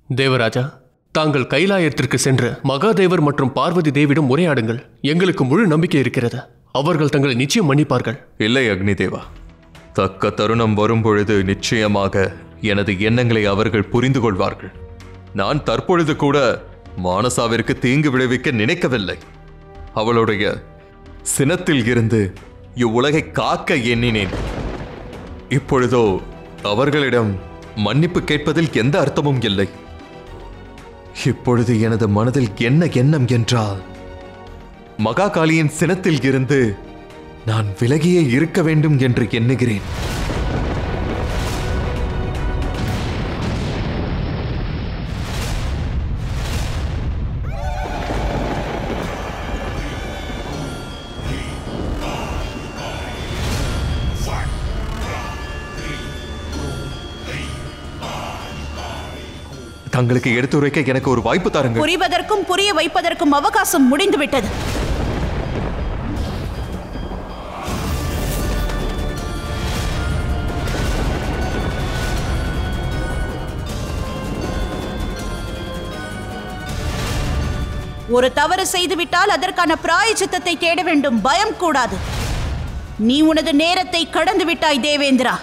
தேவராஜா, தாங்கள் கைலாயத்திற்கு சென்று மகாதேவர் மற்றும் பார்வதி தேவியிடம் உரையாடுங்கள். எங்களுக்கு முழு நம்பிக்கை இருக்கிறது. அவர்கள் தங்களை நிச்சயம் மன்னிப்பார்கள். இல்லை அக்னி தேவா, தக்க தருணம் வரும்பொழுது நிச்சயமாக எனது எண்ணங்களை அவர்கள் புரிந்து கொள்வார்கள். நான் தற்பொழுது கூட மானசாவிற்கு தீங்கு விளைவிக்க நினைக்கவில்லை. அவளுடைய சினத்தில் இருந்து இவ்வுலகை காக்க எண்ணினேன். இப்பொழுதோ அவர்களிடம் மன்னிப்பு கேட்பதில் எந்த அர்த்தமும் இல்லை. இப்பொழுது எனது மனதில் என்ன எண்ணம் என்றால், மகாகாளியின் சினத்தில் இருந்து நான் விலகியே இருக்க வேண்டும் என்று எண்ணுகிறேன். தங்களுக்கு எடுத்துரைக்க எனக்கு ஒரு வாய்ப்பு தாருங்கள். புரிவதற்கும் புரிய வைப்பதற்கும் அவகாசம் முடிந்துவிட்டது. ஒரு தவறு செய்துவிட்டால் அதற்கான பிராயச்சித்தத்தை தேட வேண்டும், பயம் கூடாது. நீ உனது நேரத்தை கடந்து விட்டாய் தேவேந்திரா.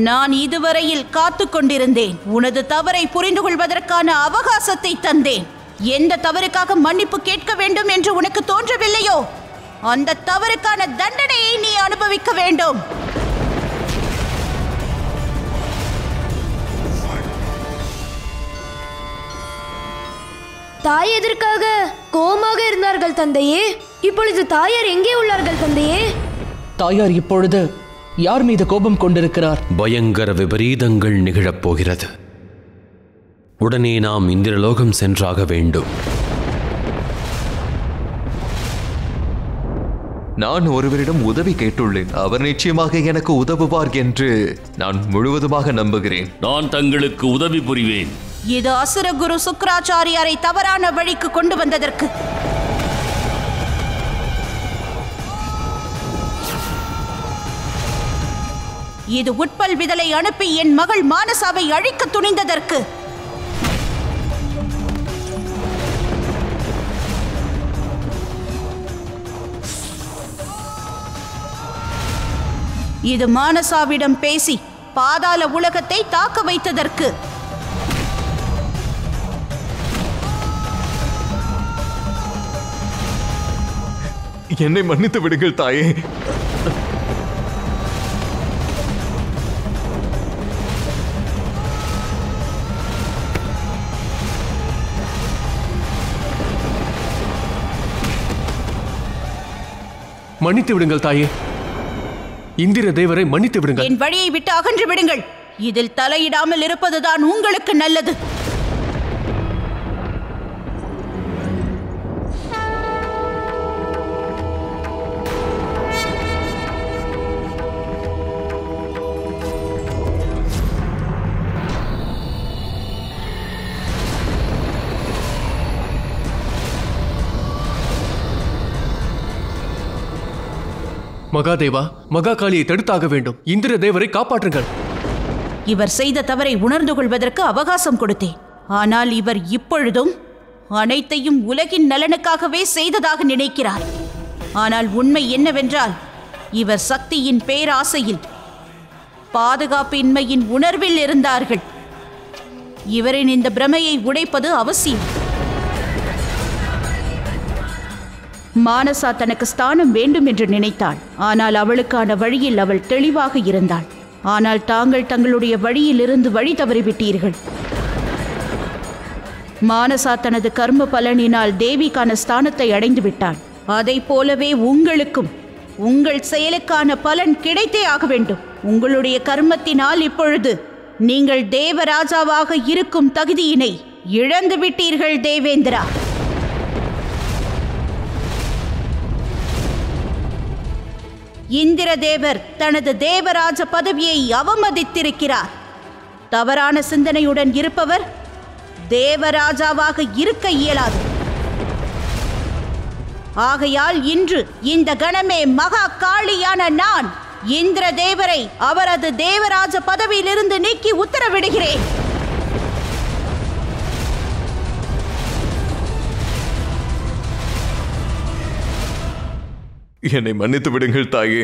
நான் இதுவரையில் காத்து கொண்டிருந்தேன். உனது தவறை புரிந்து கொள்வதற்கான அவகாசத்தை தந்தேன். எந்த தவறுக்காக மன்னிப்பு கேட்க வேண்டும் என்று உனக்கு தோன்றவில்லையோ அந்த தவறுக்கான தண்டனையை நீ அனுபவிக்க வேண்டும். தாய் எதற்காக கோபமாக இருந்தார்கள் தந்தையே? இப்பொழுது தாயார் எங்கே உள்ளார்கள் தந்தையே? தாயார் இப்பொழுது யார் மீது கோபம் கொண்டிருக்கிறார்? பயங்கர விபரீதங்கள் நிகழப் போகிறது. உடனே நாம் இந்திரலோகம் சென்றாக வேண்டும். நான் ஒருவரிடம் உதவி கேட்டுள்ளேன். அவர் நிச்சயமாக எனக்கு உதவுவார் என்று நான் முழுவதுமாக நம்புகிறேன். நான் தங்களுக்கு உதவி புரிவேன். இது அசுரகுரு சுக்ராச்சாரியாரை தவறான வழிக்கு கொண்டு வந்ததற்கு. இது உட்பல் விதலை அனுப்பி என் மகள் மானசாவை அழிக்க துணிந்ததற்கு. இது மானசாவிடம் பேசி பாதாள உலகத்தை தாக்க வைத்ததற்கு. என்னை மன்னித்து விடுங்கள் தாயே. மன்னித்து விடுங்கள் தாயே. இந்திர தேவரை மன்னித்து விடுங்கள். என் வழியை விட்டு அகன்று விடுங்கள். இதில் தலையிடாமல் இருப்பதுதான் உங்களுக்கு நல்லது. மகாதேவா, மகாகாளியை தடுத்தாக வேண்டும். இந்திர தேவரை காப்பாற்றுங்கள். இவர் செய்த தவறை உணர்ந்து கொள்வதற்கு அவகாசம் கொடுத்தேன். ஆனால் இவர் இப்பொழுதும் அனைத்தையும் உலகின் நலனுக்காகவே செய்ததாக நினைக்கிறார். ஆனால் உண்மை என்னவென்றால், இவர் சக்தியின் பேராசையில், பாதுகாப்பின்மையின் உணர்வில் இருந்தார்கள். இவரின் இந்த பிரமையை உடைப்பது அவசியம். மானசா தனக்கு ஸ்தானம் வேண்டும் என்று நினைத்தாள். ஆனால் அவளுக்கான வழியில் அவள் தெளிவாக இருந்தாள். ஆனால் தாங்கள் தங்களுடைய வழியிலிருந்து வழி தவறிவிட்டீர்கள். மானசா தனது கர்ம பலனினால் தேவிக்கான ஸ்தானத்தை அடைந்து விட்டாள். அதை போலவே உங்களுக்கும் உங்கள் செயலுக்கான பலன் கிடைத்தே ஆக வேண்டும். உங்களுடைய கர்மத்தினால் இப்பொழுது நீங்கள் தேவராஜாவாக இருக்கும் தகுதியினை இழந்து விட்டீர்கள் தேவேந்திரா. இந்திரதேவர் தனது தேவராஜ பதவியை அவமதித்திருக்கிறார். தவறான சிந்தனையுடன் இருப்பவர் தேவராஜாவாக இருக்க இயலாது. ஆகையால் இன்று இந்த கணமே மகா காளியான நான் இந்திரதேவரை அவரது தேவராஜ பதவியிலிருந்து நீக்கி உத்தரவிடுகிறேன். என்னை மன்னித்து விடுங்கள் தாயே.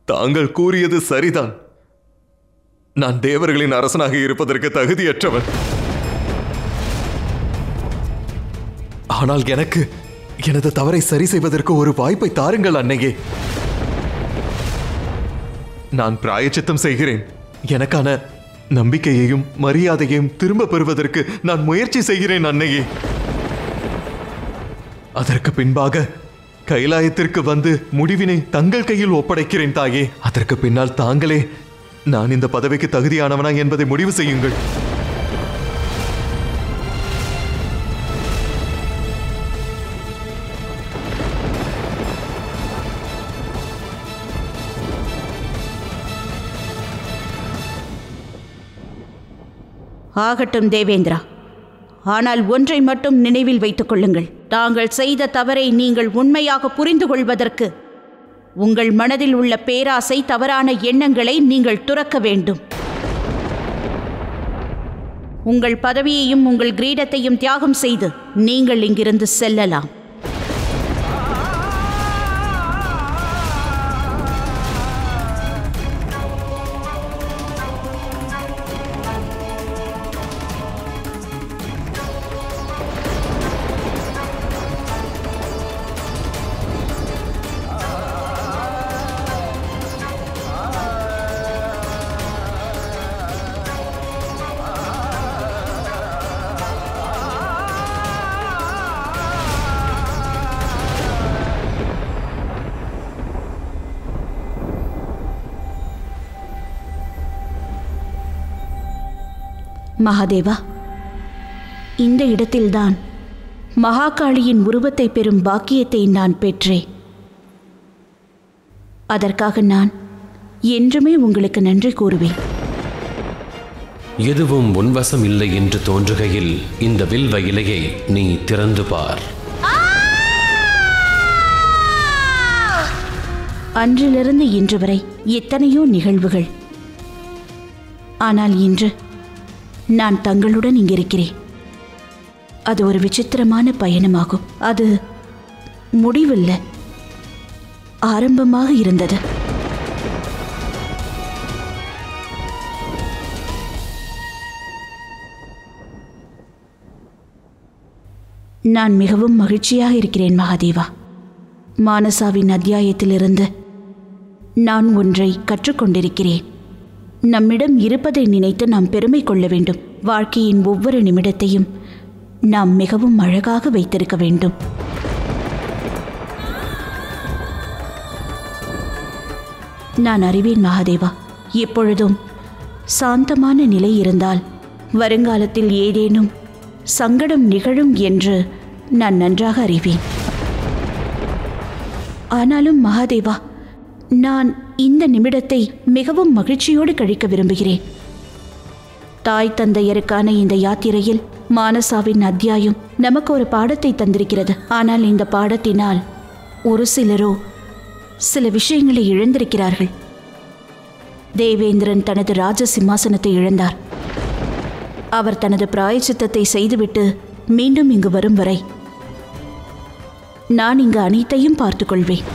தாங்கள் கூறியது சரிதான். நான் தேவர்களின் அரசனாக இருப்பதற்கு தகுதியற்றவன். ஆனால் எனக்கு எனது தவறை சரி செய்வதற்கு ஒரு வாய்ப்பை தாருங்கள் அன்னையே. நான் பிராயச்சித்தம் செய்கிறேன். எனக்கான நம்பிக்கையையும் மரியாதையையும் திரும்ப பெறுவதற்கு நான் முயற்சி செய்கிறேன் அன்னையே. அதற்கு பின்பாக கைலாயத்திற்கு வந்து முடிவினை தங்கள் கையில் ஒப்படைக்கிறேன் தாயே. அதற்கு பின்னால் தாங்களே நான் இந்த பதவிக்கு தகுதியானவனா என்பதை முடிவு செய்யுங்கள். ஆகட்டும் தேவேந்திரா. ஆனால் ஒன்றை மட்டும் நினைவில் வைத்துக் கொள்ளுங்கள். தாங்கள் செய்த தவறை நீங்கள் உண்மையாக புரிந்து கொள்வதற்கு உங்கள் மனதில் உள்ள பேராசை, தவறான எண்ணங்களை நீங்கள் துறக்க வேண்டும். உங்கள் பதவியையும் உங்கள் கிரீடத்தையும் தியாகம் செய்து நீங்கள் இங்கிருந்து செல்லலாம். மகாதேவா, இந்த இடத்தில்தான் மகாகாளியின் உருவத்தை பெறும் பாக்கியத்தை நான் பெற்றேன். அதற்காக நான் என்றுமே உங்களுக்கு நன்றி கூறுவேன். எதுவும் உன்வசம் இல்லை என்று தோன்றுகையில் இந்த வில்வ இலையை நீ திறந்து பார். அன்றிலிருந்து இன்று வரை எத்தனையோ நிகழ்வுகள். ஆனால் இன்று நான் தங்களுடன் இங்கிருக்கிறேன். அது ஒரு விசித்திரமான பயணமாகும். அது முடிவில்ல, ஆரம்பமாக இருந்தது. நான் மிகவும் மகிழ்ச்சியாக இருக்கிறேன் மகாதேவா. மானசாவின் அத்தியாயத்திலிருந்து நான் ஒன்றை கற்றுக்கொண்டிருக்கிறேன். நம்மிடம் இருப்பதை நினைத்து நாம் பெருமை கொள்ள வேண்டும். வாழ்க்கையின் ஒவ்வொரு நிமிடத்தையும் நாம் மிகவும் அழகாக வைத்திருக்க வேண்டும். நான் அறிவேன் மகாதேவா, எப்பொழுதும் சாந்தமான நிலை இருந்தால் வருங்காலத்தில் ஏதேனும் சங்கடம் நிகழும் என்று நான் நன்றாக அறிவேன். ஆனாலும் மகாதேவா, நான் இந்த நிமிடத்தை மிகவும் மகிழ்ச்சியோடு கழிக்க விரும்புகிறேன். தாய் தந்தையருக்கான இந்த யாத்திரையில் மானசாவின் அத்தியாயம் நமக்கு ஒரு பாடத்தை தந்திருக்கிறது. ஆனால் இந்த பாடத்தினால் ஒரு சிலரோ சில விஷயங்களை இழந்திருக்கிறார்கள். தேவேந்திரன் தனது ராஜ சிம்மாசனத்தை இழந்தார். அவர் தனது பிராயச்சித்தத்தை செய்துவிட்டு மீண்டும் இங்கு வரும் வரை நான் இங்கு அனைத்தையும் பார்த்துக்கொள்வேன்.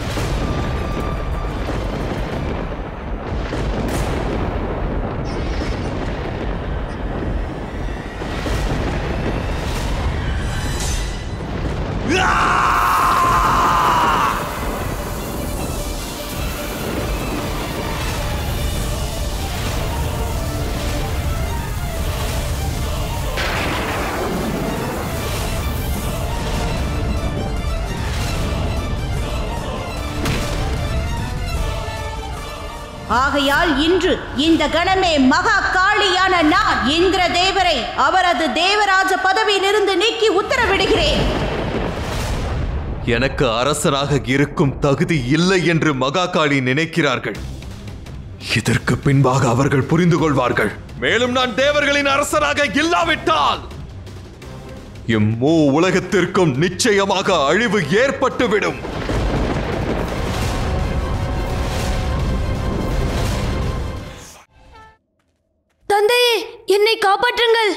ஆகையால் இன்று இந்த கணமே மகா காளியான நான் இந்திர தேவரை அவரது தேவராஜ பதவியிலிருந்து நீக்கி உத்தரவிடுகிறேன். எனக்கு அரசராக இருக்கும் தகுதி இல்லை என்று மகாகாளி நினைக்கிறார்கள். இதற்கு பின்பாக அவர்கள் புரிந்து கொள்வார்கள். மேலும் நான் தேவர்களின் அரசராக இல்லாவிட்டால் இம்மூ உலகத்திற்கும் நிச்சயமாக அழிவு ஏற்பட்டுவிடும். தந்தையே, என்னை காப்பாற்றுங்கள்.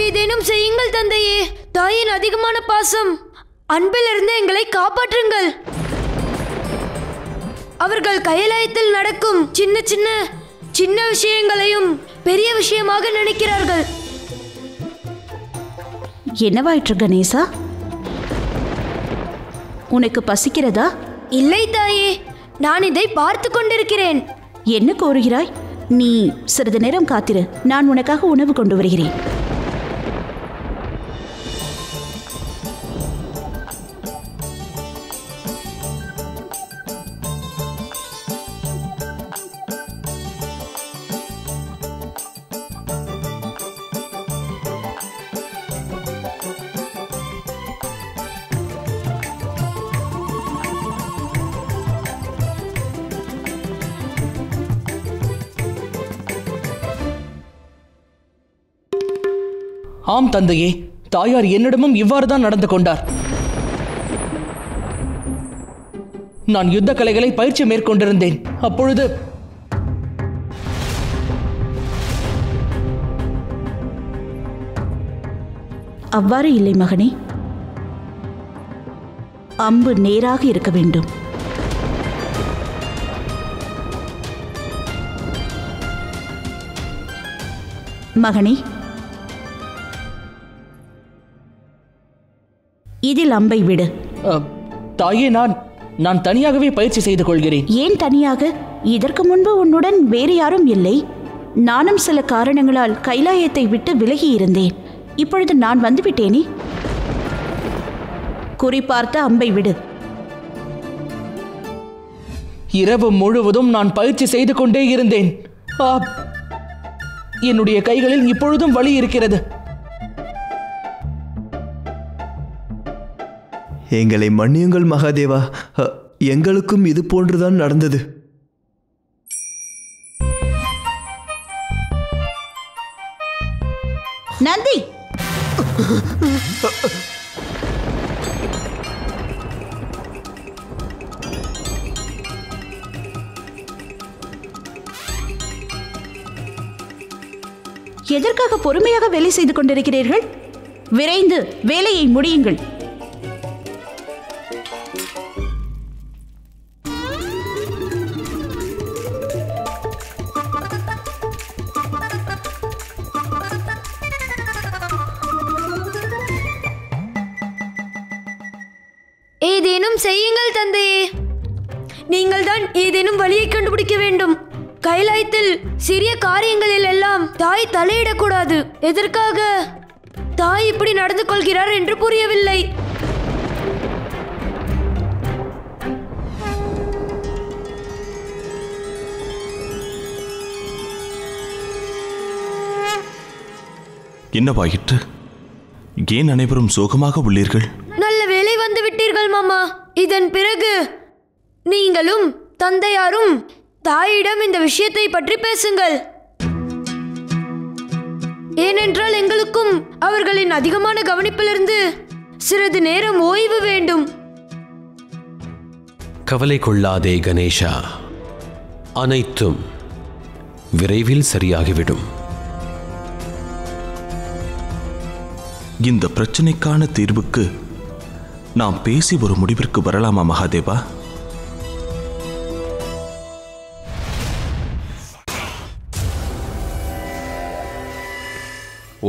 ஏதேனும் ஏதேனும் செய்யுங்கள் தந்தையே. தாயின் அதிகமான பாசம், அன்பிலிருந்து எங்களை காப்பாற்றுங்கள். அவர்கள் கைலாயத்தில் நடக்கும் சின்ன சின்ன சின்ன விஷயங்களையும் பெரிய விஷயமாக நினைக்கிறார்கள். என்னவாயிற்று கணேசா? உனக்கு பசிக்கிறதா? இல்லை தாயே, நான் இதை பார்த்து கொண்டிருக்கிறேன். என்ன கோருகிறாய்? நீ சிறிது நேரம் காத்திரு, நான் உனக்காக உணவு கொண்டு வருகிறேன். ஆம் தந்தையே, தாயார் என்னிடமும் இவ்வாறு தான் நடந்து கொண்டார். நான் யுத்த கலைகளை பயிற்சி மேற்கொண்டிருந்தேன். அப்பொழுது அவ்வாறு இல்லை மகனே, அம்பு நேராக இருக்க வேண்டும். மகனே, இதில் அம்பை விடு. தாயே, நான் தனியாகவே பயிற்சி செய்து கொள்கிறேன். ஏன் தனியாக? இதற்கு முன்பு உன்னுடன் வேறு யாரும் இல்லை. நானும் சில காரணங்களால் கைலாயத்தை விட்டு விலகி இருந்தேன். இப்பொழுது நான் வந்துவிட்டேனே. குறிப்பார்த்த அம்பை விடு. இரவு முழுவதும் நான் பயிற்சி செய்து கொண்டே இருந்தேன். என்னுடைய கைகளில் இப்பொழுதும் வலி இருக்கிறது. எங்களை மன்னியுங்கள் மகாதேவா, எங்களுக்கும் இது போன்றுதான் நடந்தது. நந்தி, எதற்காக பொறுமையாக வேலை செய்து கொண்டிருக்கிறீர்கள்? விரைந்து வேலையை முடியுங்கள். ஏதேனும் செய்யுங்கள் தந்தையே. நீங்கள் தான் ஏதேனும் வழியை கண்டுபிடிக்க வேண்டும். கைலாயத்தில் சிறிய காரியங்களில் எல்லாம் தாய் தலையிடக்கூடாது. எதற்காக தாய் இப்படி நடந்து கொள்கிறார் என்று புரியவில்லை. என்னவாயிற்று? ஏன் அனைவரும் சோகமாக உள்ளீர்கள்? நல்ல வேளை வந்து விட்டீர்கள் மாமா. இதன் பிறகு நீங்களும் தந்தையாரும் தாயிடம் இந்த விஷயத்தை பற்றி பேசுங்கள். ஏனென்றால் எங்களுக்கும் அவர்களின் அதிகமான கவனிப்பிலிருந்து சிறிது நேரம் ஓய்வு வேண்டும். கவலை கொள்ளாதே கணேஷா, அனைத்தும் விரைவில் சரியாகிவிடும். இந்த பிரச்சனைக்கான தீர்வுக்கு நாம் பேசி ஒரு முடிவிற்கு வரலாமா மகாதேவா?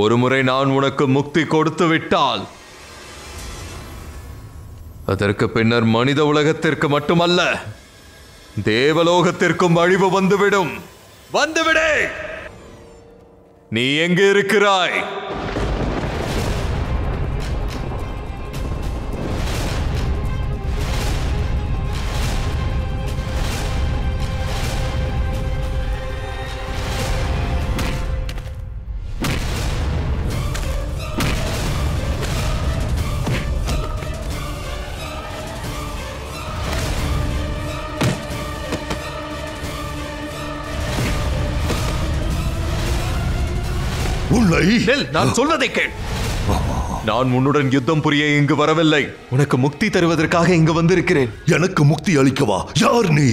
ஒருமுறை நான் உனக்கு முக்தி கொடுத்து விட்டால் அதற்கு பின்னர் மனித உலகத்திற்கு மட்டுமல்ல, தேவலோகத்திற்கும் அழிவு வந்துவிடும். வந்துவிடு! நீ எங்கே இருக்கிறாய்? நான் சொல்வதை கேள். நான் உன்னுடன் யுத்தம் புரிய இங்கு வரவில்லை. உனக்கு முக்தி தருவதற்காக இங்கு வந்திருக்கிறேன். எனக்கு முக்தி அளிக்கவா? யார் நீ?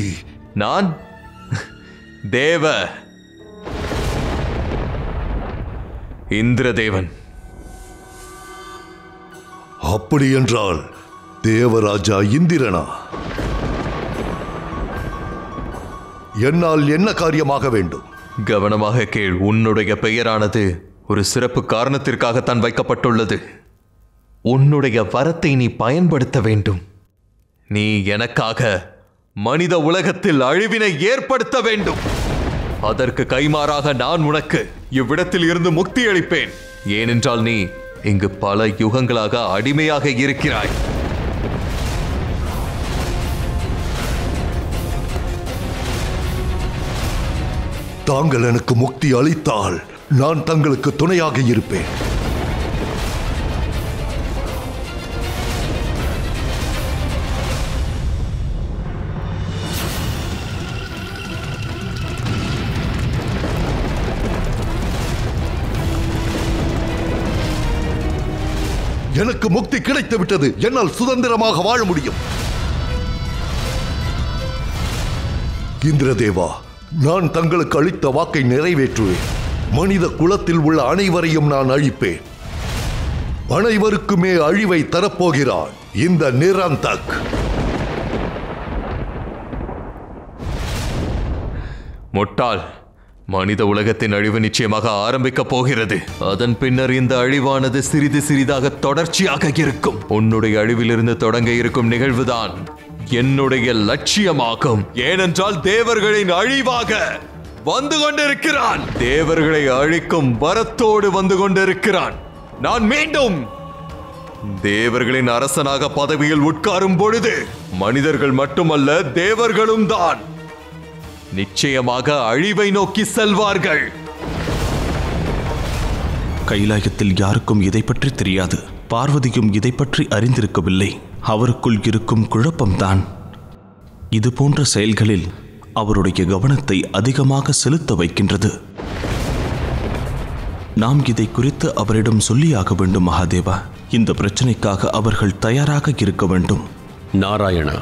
நான் தேவ இந்திரதேவன். அப்படி என்றால் தேவராஜா இந்திரனா? என்னால் என்ன காரியமாக வேண்டும்? கவனமாக கேள். உன்னுடைய பெயரானது ஒரு சிறப்பு காரணத்திற்காகத்தான் வைக்கப்பட்டுள்ளது. உன்னுடைய வரத்தை நீ பயன்படுத்த வேண்டும். நீ எனக்காக மனித உலகத்தில் அழிவினை ஏற்படுத்த வேண்டும். அதற்கு கைமாறாக நான் உனக்கு இவ்விடத்தில் இருந்து முக்தி அளிப்பேன். ஏனென்றால் நீ இங்கு பல யுகங்களாக அடிமையாக இருக்கிறாய். தாங்கள் எனக்கு முக்தி அளித்தால் நான் தங்களுக்கு துணையாக இருப்பேன். எனக்கு முக்தி கிடைத்து விட்டது. என்னால் சுதந்திரமாக வாழ முடியும். இந்திரதேவா, நான் தங்களுக்கு அளித்த வாக்கை நிறைவேற்றுவேன். மனித குலத்தில் உள்ள அனைவரையும் நான் அழிப்பேன். அனைவருக்குமே அழிவை தரப்போகிறான் இந்த நிரந்தக். முட்டாள், மனித உலகத்தின் அழிவு நிச்சயமாக ஆரம்பிக்கப் போகிறது. அதன் பின்னர் இந்த அழிவானது சிறிது சிறிதாக தொடர்ச்சியாக இருக்கும். உன்னுடைய அழிவிலிருந்து தொடங்க இருக்கும் நிகழ்வுதான் என்னுடைய லட்சியமாகும். ஏனென்றால் தேவர்களின் அழிவாக வந்து கொண்டிருக்கிறான். தேவர்களை அழிக்கும் வரத்தோடு வந்து கொண்டிருக்கிறான். நான் மீண்டும் தேவர்களின் அரசனாக பதவியில் உட்காரும் பொழுது மனிதர்கள் மட்டுமல்ல, தேவர்களும் தான் நிச்சயமாக அழிவை நோக்கி செல்வார்கள். கைலாயத்தில் யாருக்கும் இதை பற்றி தெரியாது. பார்வதியும் இதை பற்றி அறிந்திருக்கவில்லை. அவருக்குள் இருக்கும் குழப்பம்தான் இது போன்ற செயல்களில் அவருடைய கவனத்தை அதிகமாக செலுத்த வைக்கின்றது. நாம் இதை குறித்து அவரிடம் சொல்லியாக வேண்டும் மகாதேவா. இந்த பிரச்சனைக்காக அவர்கள் தயாராக இருக்க வேண்டும். நாராயணா,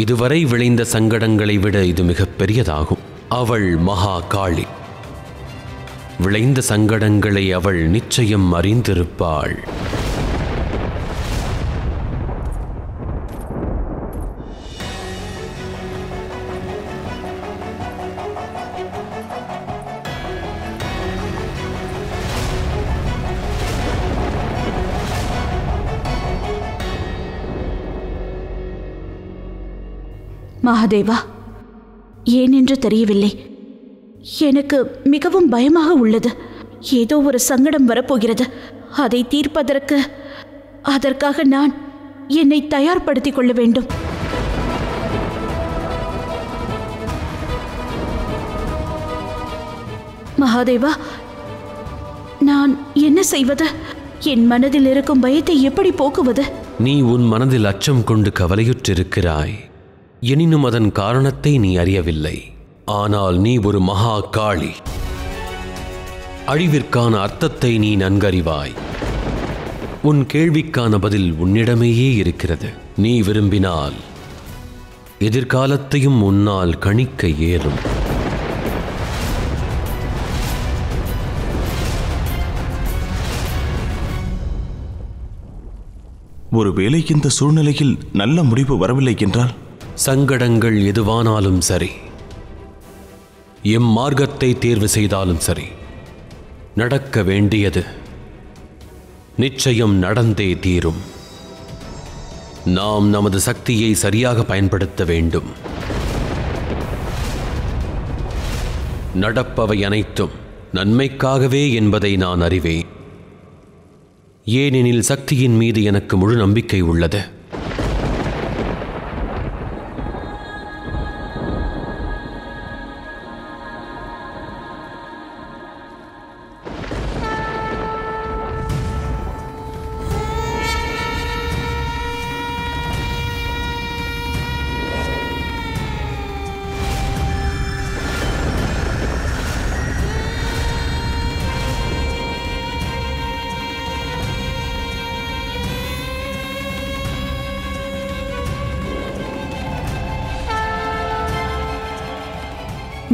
இதுவரை விளைந்த சங்கடங்களை விட இது மிக பெரியதாகும். அவள் மகா காளி. விளைந்த சங்கடங்களை அவள் நிச்சயம் அறிந்திருப்பாள். மகாதேவா, ஏனென்று தெரியவில்லை. எனக்கு மிகவும் பயமாக உள்ளது. ஏதோ ஒரு சங்கடம் வரப்போகிறது. அதை அதற்காக நான் என்னை தயார்படுத்திக் கொள்ள வேண்டும். மகாதேவா, நான் என்ன செய்வது? என் மனதில் இருக்கும் பயத்தை எப்படி போக்குவது? நீ உன் மனதில் அச்சம் கொண்டு கவலையுற்றிருக்கிறாய். எனினும் அதன் காரணத்தை நீ அறியவில்லை. ஆனால் நீ ஒரு மகா காளி. அழிவிற்கான அர்த்தத்தை நீ நன்கறிவாய். உன் கேள்விக்கான பதில் உன்னிடமேயே இருக்கிறது. நீ விரும்பினால் எதிர்காலத்தையும் உன்னால் கணிக்க இயலும். ஒருவேளை இந்த சூழ்நிலையில் நல்ல முடிவு வரவில்லை என்றால்? சங்கடங்கள் எதுவானாலும் சரி, எம் மார்க்கத்தை தேர்வு செய்தாலும் சரி, நடக்க வேண்டியது நிச்சயம் நடந்தே தீரும். நாம் நமது சக்தியை சரியாக பயன்படுத்த வேண்டும். நடப்பவை அனைத்தும் நன்மைக்காகவே என்பதை நான் அறிவேன். ஏனெனில் சக்தியின் மீது எனக்கு முழு நம்பிக்கை உள்ளது.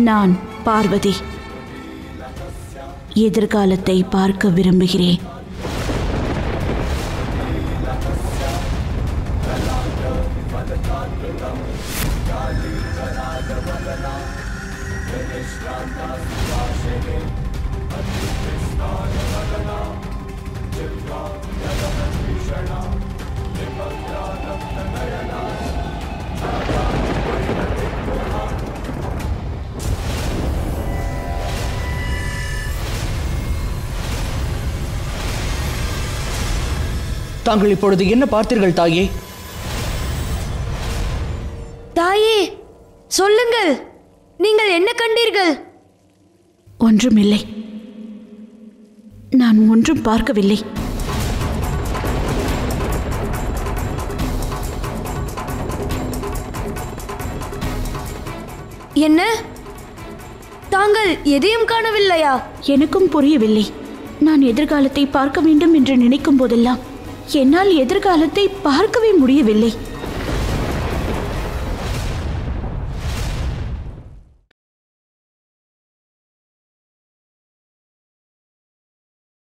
நான் பார்வதி. எதிர்காலத்தை பார்க்க விரும்புகிறேன். தாங்கள் இப்பொழுது என்ன பார்த்தீர்கள் தாயே? தாயே, சொல்லுங்கள், நீங்கள் என்ன கண்டீர்கள்? ஒன்றுமில்லை. நான் ஒன்றும் பார்க்கவில்லை. என்ன? தாங்கள் எதையும் காணவில்லையா? எனக்கும் புரியவில்லை. நான் எதிர்காலத்தை பார்க்க வேண்டும் என்று நினைக்கும் போதெல்லாம் என்னால் எதிர்காலத்தை பார்க்கவே முடியவில்லை.